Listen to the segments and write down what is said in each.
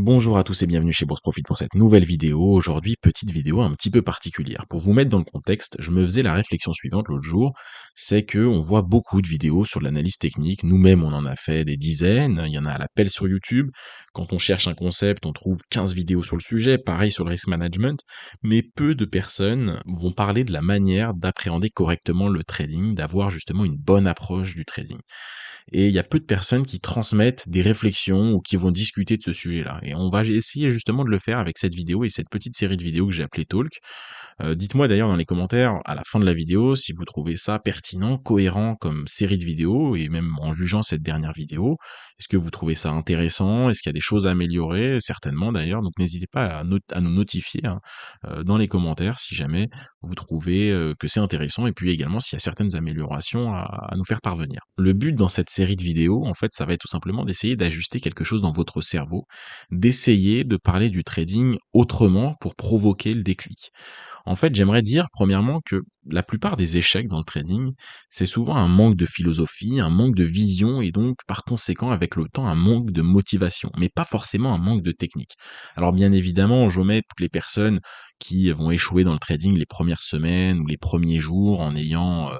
Bonjour à tous et bienvenue chez Bourse Profit pour cette nouvelle vidéo. Aujourd'hui, petite vidéo un petit peu particulière. Pour vous mettre dans le contexte, je me faisais la réflexion suivante l'autre jour, c'est que on voit beaucoup de vidéos sur l'analyse technique. Nous-mêmes, on en a fait des dizaines. Il y en a à l'appel sur YouTube. Quand on cherche un concept, on trouve 15 vidéos sur le sujet. Pareil sur le risk management. Mais peu de personnes vont parler de la manière d'appréhender correctement le trading, d'avoir justement une bonne approche du trading. Et il y a peu de personnes qui transmettent des réflexions ou qui vont discuter de ce sujet-là. Et on va essayer justement de le faire avec cette vidéo et cette petite série de vidéos que j'ai appelée Talk. Dites-moi d'ailleurs dans les commentaires, à la fin de la vidéo, si vous trouvez ça pertinent, cohérent comme série de vidéos, et même en jugeant cette dernière vidéo. Est-ce que vous trouvez ça intéressant? Est-ce qu'il y a des choses à améliorer? Certainement d'ailleurs, donc n'hésitez pas à nous notifier hein, dans les commentaires si jamais vous trouvez que c'est intéressant, et puis également s'il y a certaines améliorations à nous faire parvenir. Le but dans cette série de vidéos, en fait, ça va être tout simplement d'essayer d'ajuster quelque chose dans votre cerveau, d'essayer de parler du trading autrement pour provoquer le déclic. En fait, j'aimerais dire, premièrement, que la plupart des échecs dans le trading, c'est souvent un manque de philosophie, un manque de vision et donc, par conséquent, avec le temps, un manque de motivation, mais pas forcément un manque de technique. Alors, bien évidemment, j'omets toutes les personnes qui vont échouer dans le trading les premières semaines ou les premiers jours en ayant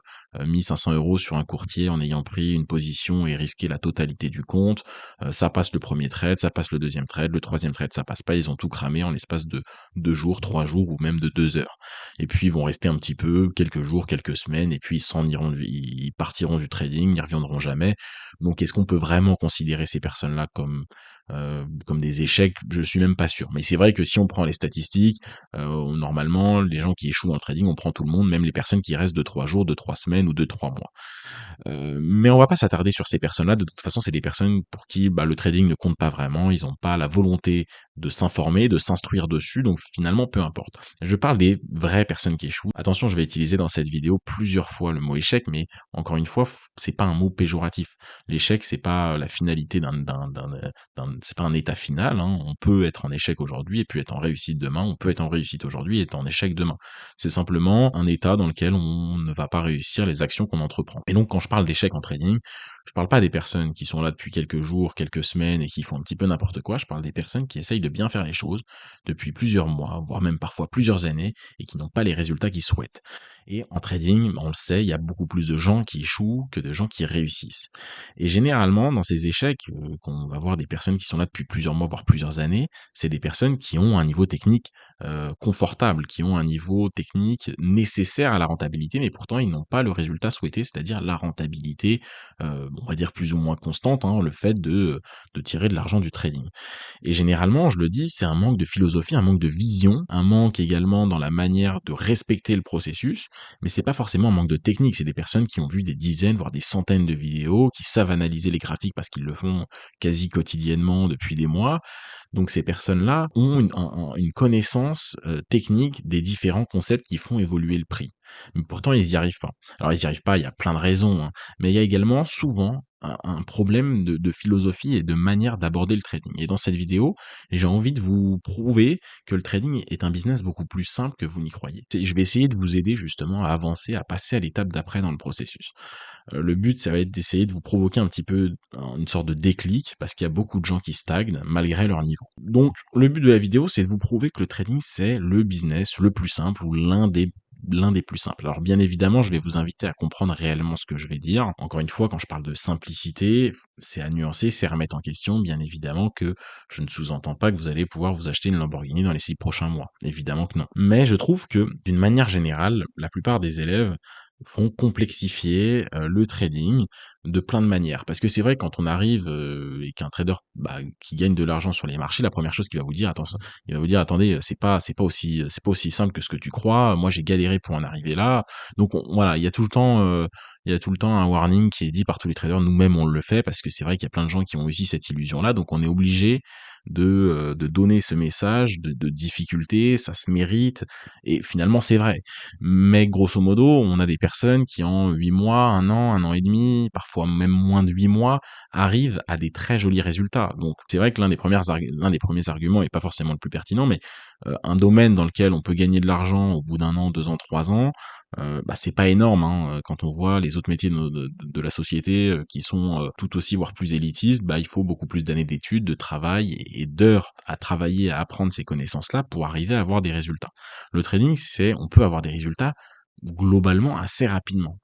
mis 500 euros sur un courtier, en ayant pris une position et risqué la totalité du compte. Ça passe le premier trade, ça passe le deuxième trade, le troisième trade, ça passe pas, ils ont tout cramé en l'espace de 2 jours, 3 jours ou même de 2 heures. Et puis ils vont rester un petit peu, quelques jours, quelques semaines, et puis ils s'en iront, ils partiront du trading, ils n'y reviendront jamais. Donc est-ce qu'on peut vraiment considérer ces personnes-là comme des échecs? Je suis même pas sûr. Mais c'est vrai que si on prend les statistiques, normalement, les gens qui échouent dans le trading, on prend tout le monde, même les personnes qui restent de 3 jours, de 3 semaines ou de 3 mois. Mais on va pas s'attarder sur ces personnes-là. De toute façon, c'est des personnes pour qui le trading ne compte pas vraiment. Ils n'ont pas la volonté de s'informer, de s'instruire dessus. Donc finalement, peu importe. Je parle des vraies personnes qui échouent. Attention, je vais utiliser dans cette vidéo plusieurs fois le mot échec, mais encore une fois, c'est pas un mot péjoratif. L'échec, c'est pas la finalité c'est pas un état final. Hein. On peut être en échec aujourd'hui et puis être en réussite demain. On peut être en réussite aujourd'hui et être en échec demain. C'est simplement un état dans lequel on ne va pas réussir les actions qu'on entreprend. Et donc, quand je parle d'échec en trading, je parle pas des personnes qui sont là depuis quelques jours, quelques semaines et qui font un petit peu n'importe quoi. Je parle des personnes qui essayent de bien faire les choses depuis plusieurs mois, voire même parfois plusieurs années, et qui n'ont pas les résultats qu'ils souhaitent. Et en trading, on le sait, il y a beaucoup plus de gens qui échouent que de gens qui réussissent. Et généralement, dans ces échecs, qu'on va voir des personnes qui sont là depuis plusieurs mois, voire plusieurs années, c'est des personnes qui ont un niveau technique confortables, qui ont un niveau technique nécessaire à la rentabilité, mais pourtant ils n'ont pas le résultat souhaité, c'est-à-dire la rentabilité, on va dire plus ou moins constante, hein, le fait de tirer de l'argent du trading. Et généralement, je le dis, c'est un manque de philosophie, un manque de vision, un manque également dans la manière de respecter le processus, mais c'est pas forcément un manque de technique, c'est des personnes qui ont vu des dizaines, voire des centaines de vidéos, qui savent analyser les graphiques parce qu'ils le font quasi quotidiennement depuis des mois. Donc ces personnes-là ont une connaissance technique des différents concepts qui font évoluer le prix. Mais pourtant, ils n'y arrivent pas. Alors ils n'y arrivent pas, il y a plein de raisons, hein, mais il y a également souvent un problème de philosophie et de manière d'aborder le trading. Et dans cette vidéo, j'ai envie de vous prouver que le trading est un business beaucoup plus simple que vous n'y croyez. Je vais essayer de vous aider justement à avancer, à passer à l'étape d'après dans le processus. Le but, ça va être d'essayer de vous provoquer un petit peu une sorte de déclic, parce qu'il y a beaucoup de gens qui stagnent malgré leur niveau. Donc, le but de la vidéo, c'est de vous prouver que le trading, c'est le business le plus simple ou l'un des plus simples. Alors bien évidemment, je vais vous inviter à comprendre réellement ce que je vais dire. Encore une fois, quand je parle de simplicité, c'est à nuancer, c'est à remettre en question. Bien évidemment que je ne sous-entends pas que vous allez pouvoir vous acheter une Lamborghini dans les 6 prochains mois. Évidemment que non. Mais je trouve que, d'une manière générale, la plupart des élèves font complexifier le trading de plein de manières. Parce que c'est vrai, quand on arrive et qu'un trader qui gagne de l'argent sur les marchés, la première chose qu'il va vous dire, attention, il va vous dire, attendez, c'est pas aussi simple que ce que tu crois. Moi, j'ai galéré pour en arriver là. Donc voilà, il y a tout le temps un warning qui est dit par tous les traders. Nous-mêmes, on le fait parce que c'est vrai qu'il y a plein de gens qui ont aussi cette illusion-là. Donc on est obligé de donner ce message de difficulté. Ça se mérite. Et finalement, c'est vrai. Mais grosso modo, on a des personnes qui en 8 mois, 1 an et demi, parfois même moins de 8 mois, arrivent à des très jolis résultats. Donc c'est vrai que l'un des premiers arguments est pas forcément le plus pertinent, mais un domaine dans lequel on peut gagner de l'argent au bout d'1 an, 2 ans, 3 ans, C'est pas énorme, hein, quand on voit les autres métiers de la société, qui sont, tout aussi, voire plus élitistes, il faut beaucoup plus d'années d'études, de travail et d'heures à travailler, à apprendre ces connaissances-là pour arriver à avoir des résultats. Le trading, on peut avoir des résultats globalement assez rapidement,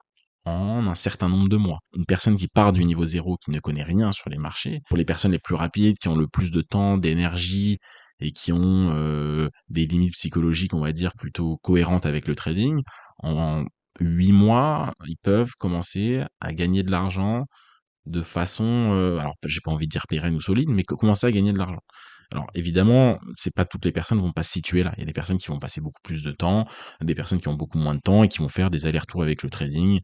en un certain nombre de mois. Une personne qui part du niveau zéro, qui ne connaît rien sur les marchés, pour les personnes les plus rapides, qui ont le plus de temps, d'énergie et qui ont des limites psychologiques, on va dire, plutôt cohérentes avec le trading, en 8 mois, ils peuvent commencer à gagner de l'argent de façon, alors j'ai pas envie de dire pérenne ou solide, mais commencer à gagner de l'argent. Alors évidemment, c'est pas toutes les personnes vont pas se situer là. Il y a des personnes qui vont passer beaucoup plus de temps, des personnes qui ont beaucoup moins de temps et qui vont faire des allers-retours avec le trading.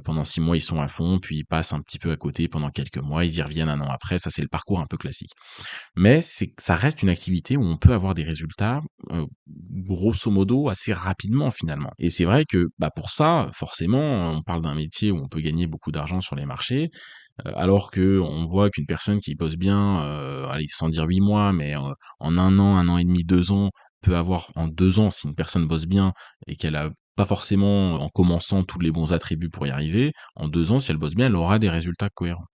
Pendant 6 mois, ils sont à fond, puis ils passent un petit peu à côté pendant quelques mois, ils y reviennent un an après. Ça, c'est le parcours un peu classique. Mais ça reste une activité où on peut avoir des résultats, grosso modo assez rapidement finalement. Et c'est vrai que, pour ça, forcément, on parle d'un métier où on peut gagner beaucoup d'argent sur les marchés, alors que on voit qu'une personne qui bosse bien, allez, sans dire 8 mois, mais, en 1 an et demi, 2 ans, peut avoir en 2 ans, si une personne bosse bien et qu'elle a pas forcément, en commençant, tous les bons attributs pour y arriver, en 2 ans, si elle bosse bien, elle aura des résultats cohérents.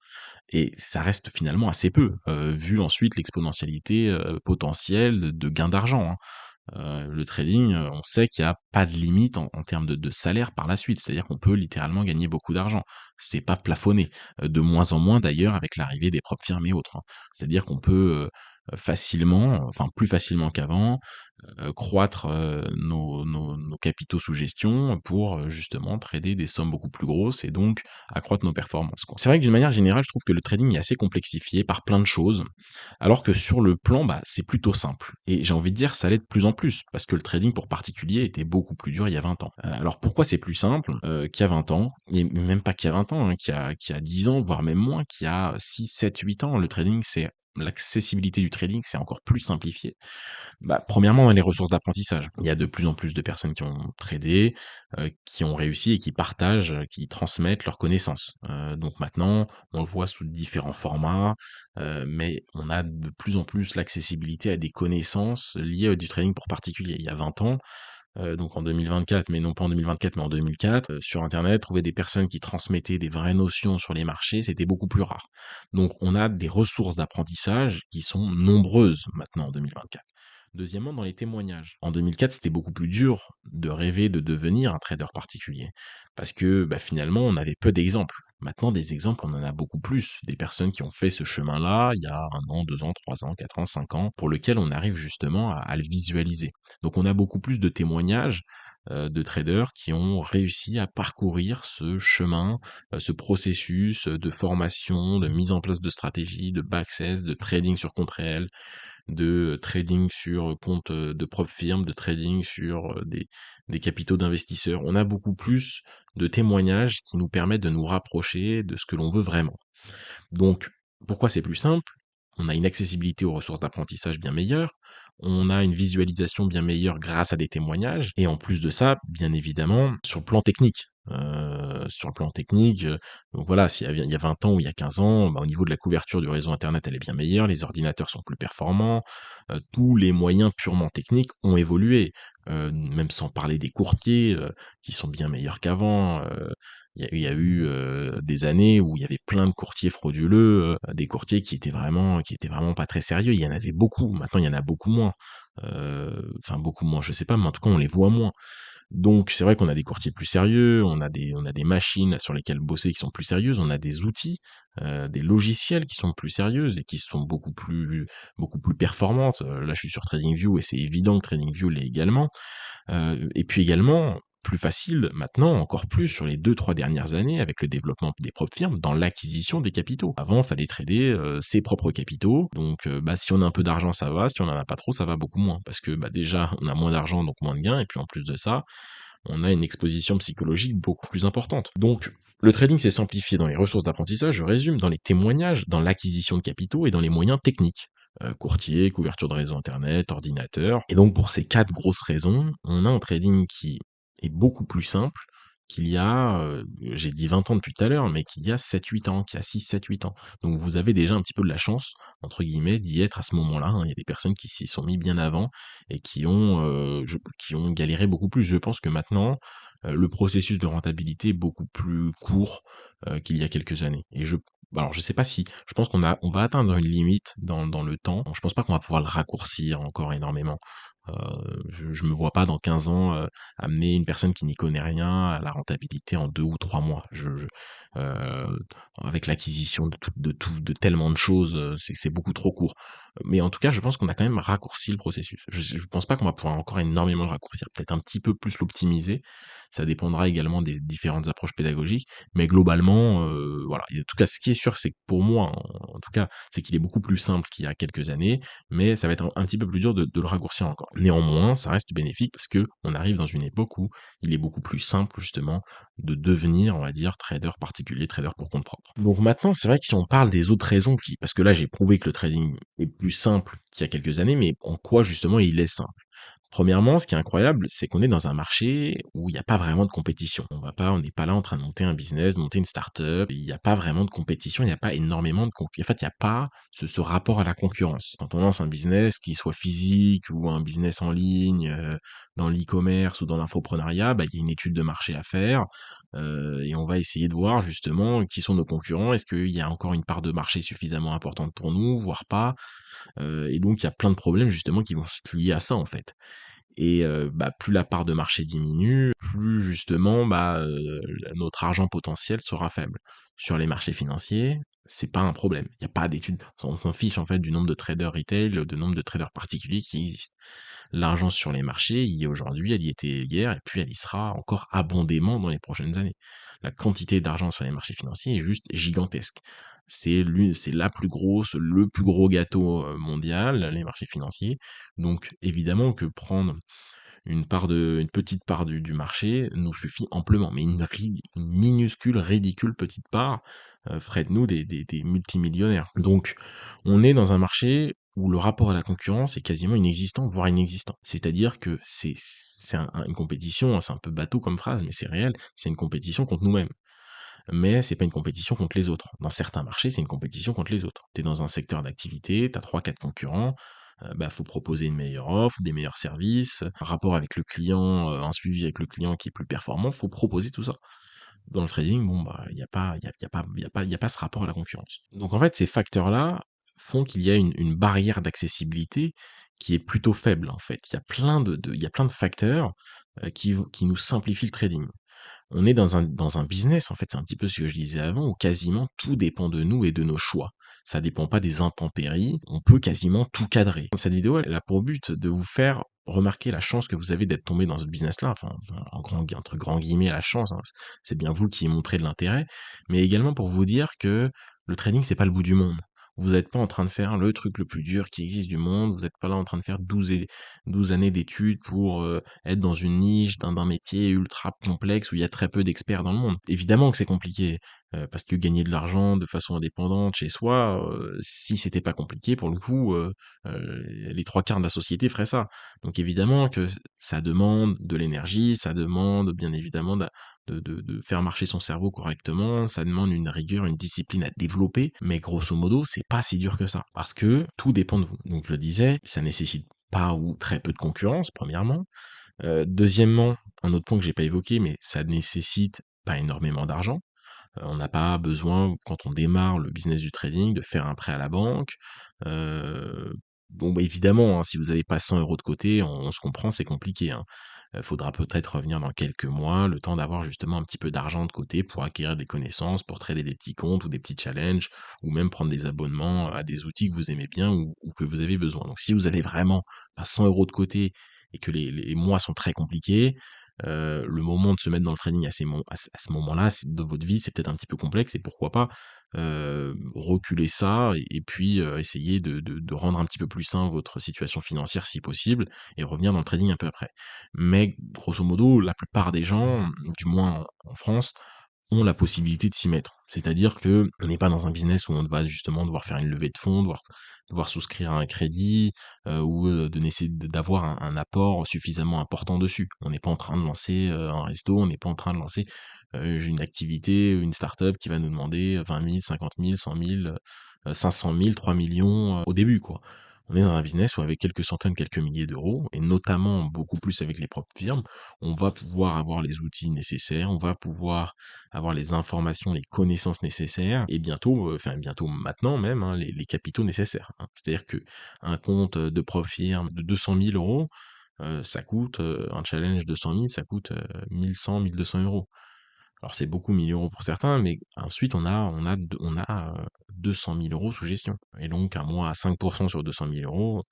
Et ça reste finalement assez peu, vu ensuite l'exponentialité, potentielle de gains d'argent, hein. Le trading, on sait qu'il y a pas de limite en termes de salaire par la suite. C'est-à-dire qu'on peut littéralement gagner beaucoup d'argent. C'est pas plafonné, de moins en moins d'ailleurs avec l'arrivée des propres firmes et autres, hein. C'est-à-dire qu'on peut, facilement, enfin plus facilement qu'avant, croître, nos capitaux sous gestion pour, justement trader des sommes beaucoup plus grosses et donc accroître nos performances, quoi. C'est vrai que d'une manière générale, je trouve que le trading est assez complexifié par plein de choses, alors que sur le plan, c'est plutôt simple et j'ai envie de dire ça l'est de plus en plus parce que le trading pour particuliers était beaucoup plus dur il y a 20 ans. Alors pourquoi c'est plus simple, qu'il y a 20 ans? Et même pas qu'il y a 20 ans, hein, qu'il y a 10 ans, voire même moins, qu'il y a 6, 7, 8 ans. Le trading, c'est l'accessibilité du trading, c'est encore plus simplifié. Premièrement, les ressources d'apprentissage. Il y a de plus en plus de personnes qui ont tradé, qui ont réussi et qui partagent, qui transmettent leurs connaissances. Donc maintenant, on le voit sous différents formats, mais on a de plus en plus l'accessibilité à des connaissances liées à du trading pour particuliers. Il y a 20 ans, donc en 2024, mais non pas en 2024, mais en 2004, sur internet, trouver des personnes qui transmettaient des vraies notions sur les marchés, c'était beaucoup plus rare. Donc on a des ressources d'apprentissage qui sont nombreuses maintenant en 2024. Deuxièmement, dans les témoignages. En 2004, c'était beaucoup plus dur de rêver de devenir un trader particulier parce que, finalement, on avait peu d'exemples. Maintenant, des exemples, on en a beaucoup plus. Des personnes qui ont fait ce chemin-là il y a 1 an, 2 ans, 3 ans, 4 ans, 5 ans, pour lequel on arrive justement à le visualiser. Donc on a beaucoup plus de témoignages, de traders qui ont réussi à parcourir ce chemin, ce processus, de formation, de mise en place de stratégies, de backtest, de trading sur compte réel, de trading sur compte, de propre firme, de trading sur, des capitaux d'investisseurs. On a beaucoup plus de témoignages qui nous permettent de nous rapprocher de ce que l'on veut vraiment. Donc, pourquoi c'est plus simple? On a une accessibilité aux ressources d'apprentissage bien meilleure, on a une visualisation bien meilleure grâce à des témoignages, et en plus de ça, bien évidemment, sur le plan technique. Sur le plan technique, donc voilà, s'il y a 20 ans ou il y a 15 ans, au niveau de la couverture du réseau internet, elle est bien meilleure, les ordinateurs sont plus performants, tous les moyens purement techniques ont évolué, même sans parler des courtiers, qui sont bien meilleurs qu'avant, il y a eu, des années où il y avait plein de courtiers frauduleux, des courtiers qui étaient vraiment pas très sérieux. Il y en avait beaucoup, maintenant il y en a beaucoup moins. Enfin beaucoup moins, je sais pas, mais en tout cas on les voit moins. Donc c'est vrai qu'on a des courtiers plus sérieux, on a des machines sur lesquelles bosser qui sont plus sérieuses, on a des outils, des logiciels qui sont plus sérieuses et qui sont beaucoup plus performantes. Là je suis sur TradingView et c'est évident que TradingView l'est également. Et puis également, plus facile maintenant, encore plus sur les 2, 3 dernières années avec le développement des propres firmes dans l'acquisition des capitaux. Avant, fallait trader, ses propres capitaux, donc si on a un peu d'argent, ça va, si on en a pas trop, ça va beaucoup moins. Parce que, déjà, on a moins d'argent, donc moins de gains et puis en plus de ça, on a une exposition psychologique beaucoup plus importante. Donc le trading s'est simplifié dans les ressources d'apprentissage, je résume, dans les témoignages, dans l'acquisition de capitaux et dans les moyens techniques. Courtier, couverture de réseau internet, ordinateur. Et donc pour ces 4 grosses raisons, on a un trading qui est beaucoup plus simple, qu'il y a, j'ai dit 20 ans depuis tout à l'heure, mais qu'il y a 7-8 ans, qu'il y a 6-7-8 ans. Donc vous avez déjà un petit peu de la «chance» entre guillemets d'y être à ce moment-là, hein. Il y a des personnes qui s'y sont mis bien avant et qui ont galéré beaucoup plus. Je pense que maintenant, le processus de rentabilité est beaucoup plus court, qu'il y a quelques années et alors je sais pas si je pense on va atteindre une limite dans le temps. Je pense pas qu'on va pouvoir le raccourcir encore énormément. Je me vois pas dans 15 ans, amener une personne qui n'y connaît rien à la rentabilité en 2 ou 3 mois. Heu, Avec l'acquisition de tellement de choses, c'est beaucoup trop court. Mais en tout cas, je pense qu'on a quand même raccourci le processus. Je pense pas qu'on va pouvoir encore énormément le raccourcir, peut-être un petit peu plus l'optimiser. Ça dépendra également des différentes approches pédagogiques, mais globalement, voilà. Et en tout cas, ce qui est sûr, c'est que pour moi, en tout cas, c'est qu'il est beaucoup plus simple qu'il y a quelques années, mais ça va être un petit peu plus dur de le raccourcir encore. Néanmoins, ça reste bénéfique parce que on arrive dans une époque où il est beaucoup plus simple justement de devenir, on va dire, trader particulier, trader pour compte propre. Donc maintenant, c'est vrai que si on parle des autres raisons parce que là j'ai prouvé que le trading est plus simple qu'il y a quelques années, mais en quoi justement il est simple? Premièrement, ce qui est incroyable, c'est qu'on est dans un marché où il n'y a pas vraiment de compétition. On n'est pas là en train de monter un business, de monter une start-up. Il n'y a pas vraiment de compétition, il n'y a pas énormément de concurrence. En fait, il n'y a pas ce rapport à la concurrence. Quand on lance un business, qu'il soit physique ou un business en ligne, dans l'e-commerce ou dans l'infoprenariat, bah, il y a une étude de marché à faire, et on va essayer de voir justement qui sont nos concurrents. Est-ce qu'il y a encore une part de marché suffisamment importante pour nous, voire pas. Et donc il y a plein de problèmes justement qui vont se lier à ça en fait. Et bah, plus la part de marché diminue, plus justement, bah, notre argent potentiel sera faible. Sur les marchés financiers, c'est pas un problème. Il y a pas d'études, on s'en fiche en fait du nombre de traders retail, du nombre de traders particuliers qui existent. L'argent sur les marchés, il y est aujourd'hui, elle y était hier et puis elle y sera encore abondamment dans les prochaines années. La quantité d'argent sur les marchés financiers est juste gigantesque. C'est la plus grosse, le plus gros gâteau, mondial, les marchés financiers. Donc évidemment que prendre une petite part du marché nous suffit amplement, mais une minuscule, ridicule petite part, ferait de nous des multimillionnaires. Donc, on est dans un marché où le rapport à la concurrence est quasiment inexistant, voire inexistant. C'est-à-dire que une compétition, hein, c'est un peu bateau comme phrase, mais c'est réel, c'est une compétition contre nous-mêmes. Mais c'est pas une compétition contre les autres. Dans certains marchés, c'est une compétition contre les autres. Tu es dans un secteur d'activité, tu as 3-4 concurrents, bah, faut proposer une meilleure offre, des meilleurs services, un rapport avec le client, un suivi avec le client qui est plus performant, faut proposer tout ça. Dans le trading, bon, bah, il y a pas ce rapport à la concurrence. Donc en fait, ces facteurs-là font qu'il y a une barrière d'accessibilité qui est plutôt faible, en fait. Il y a plein de facteurs, qui nous simplifient le trading. On est dans un business, en fait, c'est un petit peu ce que je disais avant, où quasiment tout dépend de nous et de nos choix. Ça dépend pas des intempéries, on peut quasiment tout cadrer. Cette vidéo, elle a pour but de vous faire remarquer la chance que vous avez d'être tombé dans ce business-là, enfin, entre grands guillemets, la chance, hein, c'est bien vous qui y montrez de l'intérêt, mais également pour vous dire que le trading, c'est pas le bout du monde. Vous n'êtes pas en train de faire le truc le plus dur qui existe du monde, vous n'êtes pas là en train de faire 12 années d'études pour être dans une niche d'un métier ultra complexe où il y a très peu d'experts dans le monde. Évidemment que c'est compliqué, parce que gagner de l'argent de façon indépendante chez soi, si c'était pas compliqué pour le coup, les 3 quarts de la société feraient ça. Donc évidemment que ça demande de l'énergie, ça demande bien évidemment de faire marcher son cerveau correctement, ça demande une rigueur, une discipline à développer, mais grosso modo, c'est pas si dur que ça. Parce que tout dépend de vous. Donc je le disais, ça nécessite pas ou très peu de concurrence, premièrement. Deuxièmement, un autre point que j'ai pas évoqué, mais ça nécessite pas énormément d'argent. On n'a pas besoin, quand on démarre le business du trading, de faire un prêt à la banque. Bon, bah, évidemment, hein, si vous avez pas 100 € de côté, on se comprend, c'est compliqué, hein. Faudra peut-être revenir dans quelques mois, le temps d'avoir justement un petit peu d'argent de côté pour acquérir des connaissances, pour trader des petits comptes ou des petits challenges, ou même prendre des abonnements à des outils que vous aimez bien ou que vous avez besoin. Donc si vous avez vraiment pas 100 € de côté et que les mois sont très compliqués, le moment de se mettre dans le trading à ce moment-là, de votre vie, c'est peut-être un petit peu complexe et pourquoi pas, reculer ça et puis, essayer de rendre un petit peu plus sain votre situation financière si possible et revenir dans le trading un peu après. Mais grosso modo, la plupart des gens, du moins en France, ont la possibilité de s'y mettre. C'est-à-dire que on n'est pas dans un business où on va justement devoir faire une levée de fonds, devoir souscrire à un crédit, ou, de n'essayer d'avoir un apport suffisamment important dessus. On n'est pas en train de lancer, un resto, on n'est pas en train de lancer, une activité, une start-up qui va nous demander 20 000, 50 000, 100 000, 500 000, 3 millions au début, quoi. On est dans un business où avec quelques centaines, quelques milliers d'euros, et notamment beaucoup plus avec les propres firmes, on va pouvoir avoir les outils nécessaires, on va pouvoir avoir les informations, les connaissances nécessaires, et bientôt, enfin bientôt maintenant même, hein, les capitaux nécessaires, hein. C'est-à-dire que un compte de prop firme de 200 000 euros, ça coûte, un challenge de 100 000, ça coûte 1100, 1200 euros. Alors c'est beaucoup 1 000 € pour certains, mais ensuite on a 200 000 € sous gestion. Et donc un mois à 5 sur 200 000 €,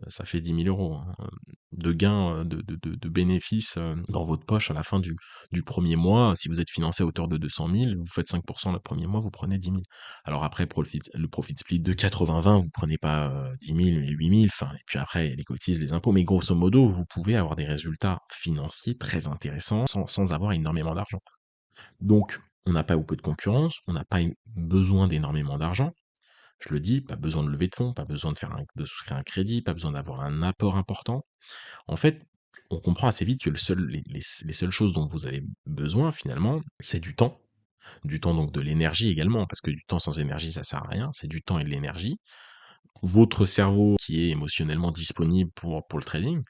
ça fait 10 000 € hein, de gains, de bénéfices, dans votre poche à la fin du 1er mois. Si vous êtes financé à hauteur de 200 000, vous faites 5 le 1er mois, vous prenez 10 000. Alors après le profit split de 80-20, vous prenez pas, 10 000 mais 8 000, enfin et puis après il y a les cotises, les impôts, mais grosso modo, vous pouvez avoir des résultats financiers très intéressants sans avoir énormément d'argent. Donc, on n'a pas beaucoup de concurrence, on n'a pas besoin d'énormément d'argent. Je le dis, pas besoin de lever de fonds, pas besoin de souscrire un crédit, pas besoin d'avoir un apport important. En fait, on comprend assez vite que les seules choses dont vous avez besoin finalement, c'est du temps. Du temps, donc de l'énergie également, parce que du temps sans énergie, ça sert à rien. C'est du temps et de l'énergie. Votre cerveau qui est émotionnellement disponible pour le trading.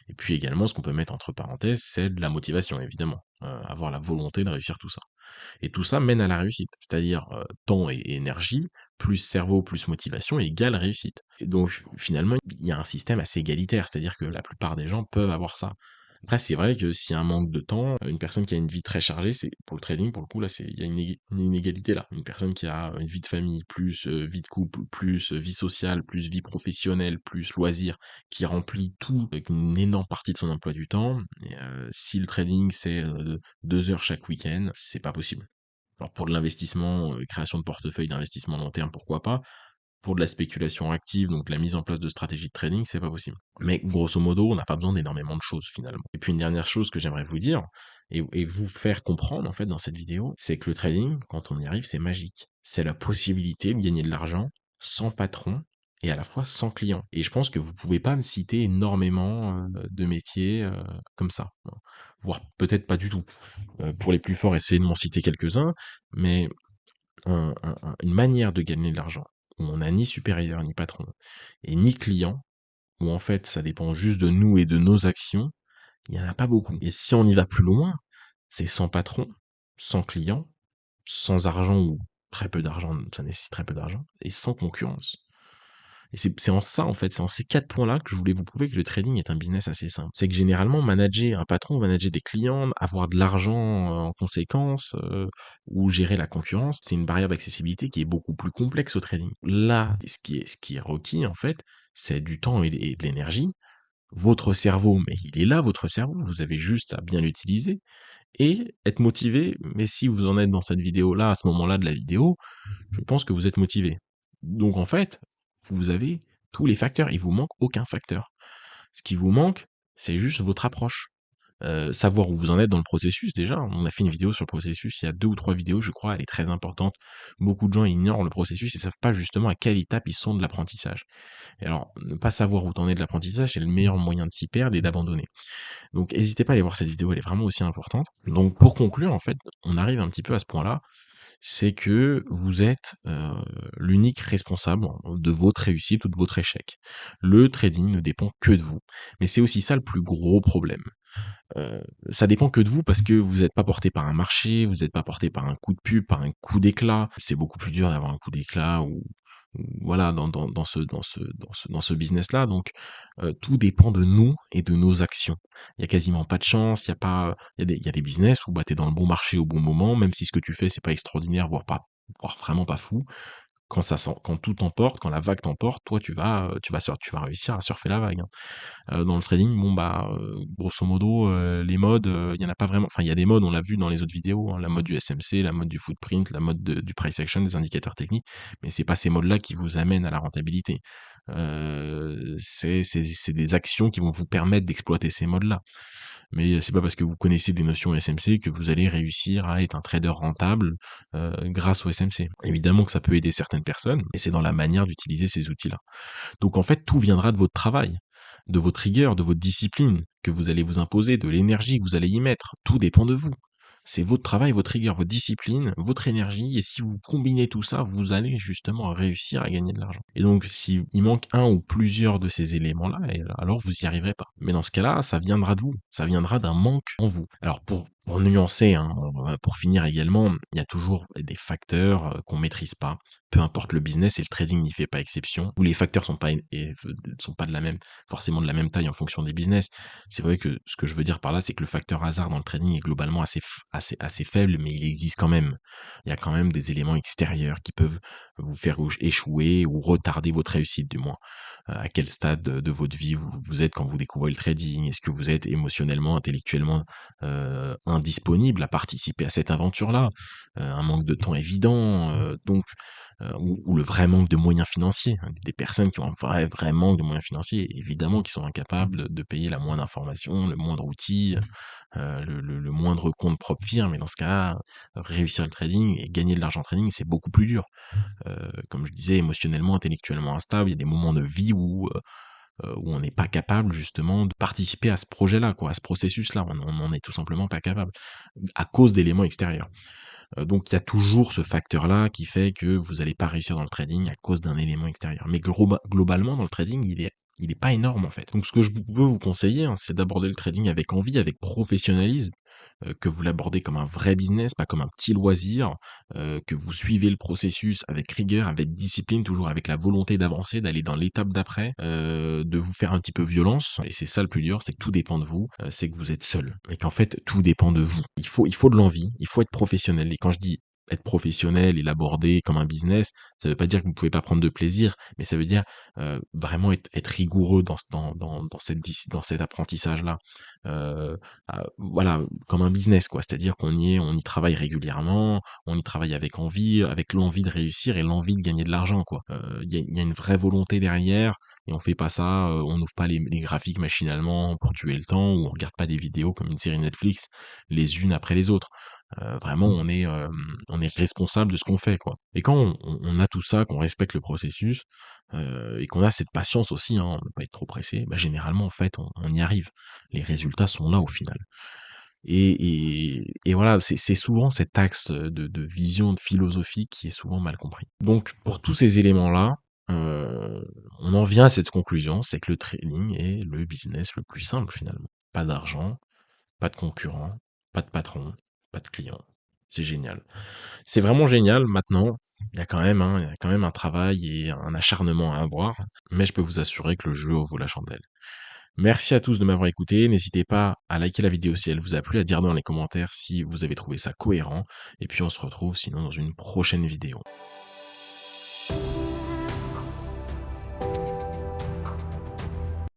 Et puis également, ce qu'on peut mettre entre parenthèses, c'est de la motivation, évidemment. Avoir la volonté de réussir tout ça. Et tout ça mène à la réussite, c'est-à-dire, temps et énergie, plus cerveau, plus motivation égale réussite. Et donc finalement, il y a un système assez égalitaire, c'est-à-dire que la plupart des gens peuvent avoir ça. Après, c'est vrai que s'il y a un manque de temps, une personne qui a une vie très chargée, c'est pour le trading, pour le coup, là, il y a une inégalité là. Une personne qui a une vie de famille, plus vie de couple, plus vie sociale, plus vie professionnelle, plus loisirs, qui remplit tout avec une énorme partie de son emploi du temps. Et, si le trading c'est 2 heures chaque week-end, c'est pas possible. Alors pour de l'investissement, création de portefeuille d'investissement long terme, pourquoi pas. Pour de la spéculation active, donc la mise en place de stratégies de trading, c'est pas possible. Mais grosso modo, on n'a pas besoin d'énormément de choses finalement. Et puis une dernière chose que j'aimerais vous dire, et vous faire comprendre en fait dans cette vidéo, c'est que le trading, quand on y arrive, c'est magique. C'est la possibilité de gagner de l'argent sans patron et à la fois sans client. Et je pense que vous pouvez pas me citer énormément de métiers comme ça, hein. Voire peut-être pas du tout. Pour les plus forts, essayez de m'en citer quelques-uns, mais une manière de gagner de l'argent où on n'a ni supérieur ni patron et ni client, où en fait ça dépend juste de nous et de nos actions, il n'y en a pas beaucoup. Et si on y va plus loin, c'est sans patron, sans client, sans argent ou très peu d'argent, ça nécessite très peu d'argent, et sans concurrence. Et c'est en ça, en fait, c'est en ces 4 points-là que je voulais vous prouver que le trading est un business assez simple. C'est que généralement, manager un patron, manager des clients, avoir de l'argent en conséquence, ou gérer la concurrence, c'est une barrière d'accessibilité qui est beaucoup plus complexe au trading. Là, ce qui est requis, en fait, c'est du temps et de l'énergie. Votre cerveau, mais il est là, votre cerveau, vous avez juste à bien l'utiliser et être motivé. Mais si vous en êtes dans cette vidéo-là, à ce moment-là de la vidéo, je pense que vous êtes motivé. Donc en fait, vous avez tous les facteurs, il vous manque aucun facteur. Ce qui vous manque, c'est juste votre approche. Savoir où vous en êtes dans le processus déjà. On a fait une vidéo sur le processus, il y a 2 ou 3 vidéos, je crois, elle est très importante. Beaucoup de gens ignorent le processus et savent pas justement à quelle étape ils sont de l'apprentissage. Et alors, ne pas savoir où t'en es de l'apprentissage, c'est le meilleur moyen de s'y perdre et d'abandonner. Donc n'hésitez pas à aller voir cette vidéo, elle est vraiment aussi importante. Donc pour conclure, en fait, on arrive un petit peu à ce point-là, c'est que vous êtes l'unique responsable de votre réussite ou de votre échec. Le trading ne dépend que de vous. Mais c'est aussi ça le plus gros problème. Ça dépend que de vous parce que vous n'êtes pas porté par un marché, vous n'êtes pas porté par un coup de pub, par un coup d'éclat. C'est beaucoup plus dur d'avoir un coup d'éclat ou voilà dans ce business-là. Donc tout dépend de nous et de nos actions. Il y a quasiment pas de chance. Il y a des business où bah t'es dans le bon marché au bon moment, même si ce que tu fais c'est pas extraordinaire, voire vraiment pas fou. Quand tout t'emporte, quand la vague t'emporte, toi tu vas réussir à surfer la vague, hein. Dans le trading, bon bah, grosso modo, les modes, il y en a pas vraiment, enfin il y a des modes, on l'a vu dans les autres vidéos, hein, la mode du SMC, la mode du footprint, la mode du price action, des indicateurs techniques, mais c'est pas ces modes-là qui vous amènent à la rentabilité. C'est des actions qui vont vous permettre d'exploiter ces modes-là. mais c'est pas parce que vous connaissez des notions SMC que vous allez réussir à être un trader rentable, grâce au SMC. Évidemment que ça peut aider certaines personnes, et c'est dans la manière d'utiliser ces outils-là. Donc en fait, tout viendra de votre travail, de votre rigueur, de votre discipline que vous allez vous imposer, de l'énergie que vous allez y mettre. Tout dépend de vous. C'est votre travail, votre rigueur, votre discipline, votre énergie, et si vous combinez tout ça, vous allez justement réussir à gagner de l'argent. Et donc, s'il manque un ou plusieurs de ces éléments-là, alors vous y arriverez pas. Mais dans ce cas-là, ça viendra de vous, ça viendra d'un manque en vous. Alors pour nuancer, hein, pour finir également, il y a toujours des facteurs qu'on maîtrise pas. Peu importe le business, et le trading n'y fait pas exception, où les facteurs sont pas de la même, forcément de la même taille en fonction des business. C'est vrai que ce que je veux dire par là, c'est que le facteur hasard dans le trading est globalement assez faible, mais il existe quand même. Il y a quand même des éléments extérieurs qui peuvent vous faire échouer ou retarder votre réussite, du moins. À quel stade de votre vie vous êtes quand vous découvrez le trading? Est-ce que vous êtes émotionnellement, intellectuellement indisponible à participer à cette aventure-là? Un manque de temps évident, ou le vrai manque de moyens financiers, hein. Des personnes qui ont un vrai manque de moyens financiers, évidemment qui sont incapables de payer la moindre information, le moindre outil, le moindre compte propre firme, et dans ce cas-là, réussir le trading et gagner de l'argent en trading, c'est beaucoup plus dur. Comme je disais, émotionnellement, intellectuellement instable, il y a des moments de vie où on n'est pas capable justement de participer à ce projet-là, quoi, à ce processus-là. On n'en est tout simplement pas capable, à cause d'éléments extérieurs. Donc il y a toujours ce facteur-là qui fait que vous n'allez pas réussir dans le trading à cause d'un élément extérieur. Mais globalement, dans le trading, il est pas énorme en fait. Donc ce que je peux vous conseiller, hein, c'est d'aborder le trading avec envie, avec professionnalisme, que vous l'abordez comme un vrai business, pas comme un petit loisir, que vous suivez le processus avec rigueur, avec discipline, toujours avec la volonté d'avancer, d'aller dans l'étape d'après, de vous faire un petit peu violence. Et c'est ça le plus dur, c'est que tout dépend de vous, c'est que vous êtes seul. Et qu'en fait, tout dépend de vous. Il faut de l'envie, il faut être professionnel. Et quand je dis être professionnel et l'aborder comme un business, ça veut pas dire que vous pouvez pas prendre de plaisir, mais ça veut dire vraiment être rigoureux dans cet apprentissage-là. Voilà, comme un business, quoi. C'est-à-dire on y travaille régulièrement, on y travaille avec envie, avec l'envie de réussir et l'envie de gagner de l'argent, quoi. Il y a une vraie volonté derrière, et on fait pas ça, on n'ouvre pas les graphiques machinalement pour tuer le temps, ou on regarde pas des vidéos comme une série Netflix, les unes après les autres. Vraiment, on est responsable de ce qu'on fait, quoi. Et quand on a tout ça, qu'on respecte le processus, et qu'on a cette patience aussi, hein, ne pas être trop pressé, bah, généralement, en fait, on y arrive. Les résultats sont là au final. Et voilà, c'est souvent cet axe de vision, de philosophie qui est souvent mal compris. Donc pour tous ces éléments-là, on en vient à cette conclusion, c'est que le trading est le business le plus simple finalement. Pas d'argent, pas de concurrents, pas de patron, pas de clients. C'est génial. C'est vraiment génial. Maintenant, il y a quand même un travail et un acharnement à avoir, mais je peux vous assurer que le jeu vaut la chandelle. Merci à tous de m'avoir écouté. N'hésitez pas à liker la vidéo si elle vous a plu, à dire dans les commentaires si vous avez trouvé ça cohérent. Et puis on se retrouve sinon dans une prochaine vidéo.